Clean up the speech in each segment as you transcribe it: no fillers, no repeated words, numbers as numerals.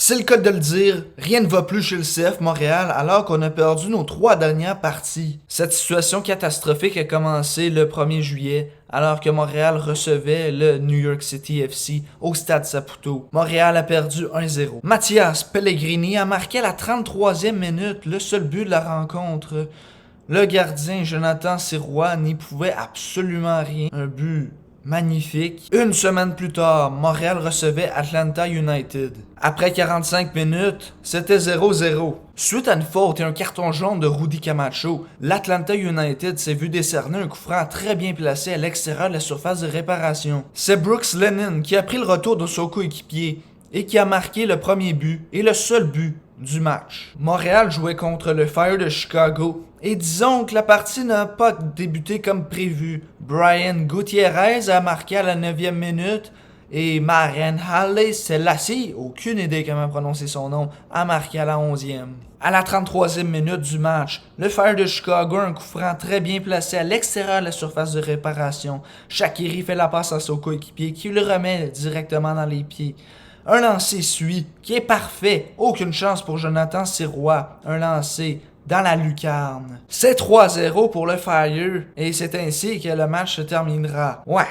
C'est le cas de le dire, rien ne va plus chez le CF Montréal alors qu'on a perdu nos 3 dernières parties. Cette situation catastrophique a commencé le 1er juillet alors que Montréal recevait le New York City FC au Stade Saputo. Montréal a perdu 1-0. Mathias Pellegrini a marqué à la 33e minute le seul but de la rencontre. Le gardien Jonathan Sirois n'y pouvait absolument rien. Un but magnifique. Une semaine plus tard, Montréal recevait Atlanta United. Après 45 minutes, c'était 0-0. Suite à une faute et un carton jaune de Rudy Camacho, l'Atlanta United s'est vu décerner un coup franc très bien placé à l'extérieur de la surface de réparation. C'est Brooks Lennon qui a pris le retour de son coéquipier et qui a marqué le premier but et le seul but du match. Montréal jouait contre le Fire de Chicago et disons que la partie n'a pas débuté comme prévu. Brian Gutierrez a marqué à la 9e minute et Maren Halle Selassie, aucune idée comment prononcer son nom, a marqué à la 11e. À la 33e minute du match, le Fire de Chicago a un coup franc très bien placé à l'extérieur de la surface de réparation. Shaqiri fait la passe à son coéquipier qui le remet directement dans les pieds. Un lancer suit, qui est parfait. Aucune chance pour Jonathan Sirois. Un lancer dans la lucarne. C'est 3-0 pour le Fire, et c'est ainsi que le match se terminera. Ouais,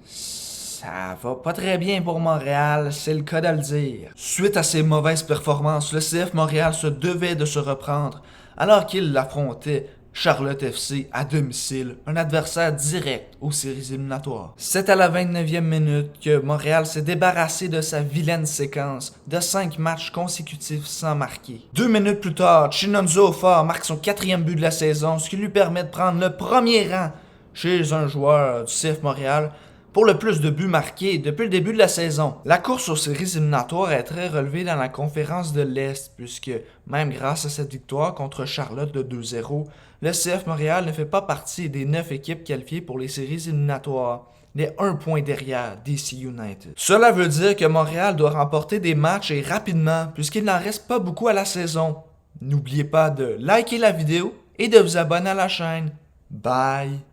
ça va pas très bien pour Montréal, c'est le cas de le dire. Suite à ces mauvaises performances, le CF Montréal se devait de se reprendre, alors qu'il affrontait Charlotte FC à domicile, un adversaire direct aux séries éliminatoires. C'est à la 29e minute que Montréal s'est débarrassé de sa vilaine séquence de 5 matchs consécutifs sans marquer. 2 minutes plus tard, Chinonso Offor marque son 4e but de la saison, ce qui lui permet de prendre le premier rang chez un joueur du CF Montréal pour le plus de buts marqués depuis le début de la saison. La course aux séries éliminatoires est très relevée dans la conférence de l'Est, puisque même grâce à cette victoire contre Charlotte de 2-0, le CF Montréal ne fait pas partie des 9 équipes qualifiées pour les séries éliminatoires, mais 1 point derrière DC United. Cela veut dire que Montréal doit remporter des matchs et rapidement, puisqu'il n'en reste pas beaucoup à la saison. N'oubliez pas de liker la vidéo et de vous abonner à la chaîne. Bye!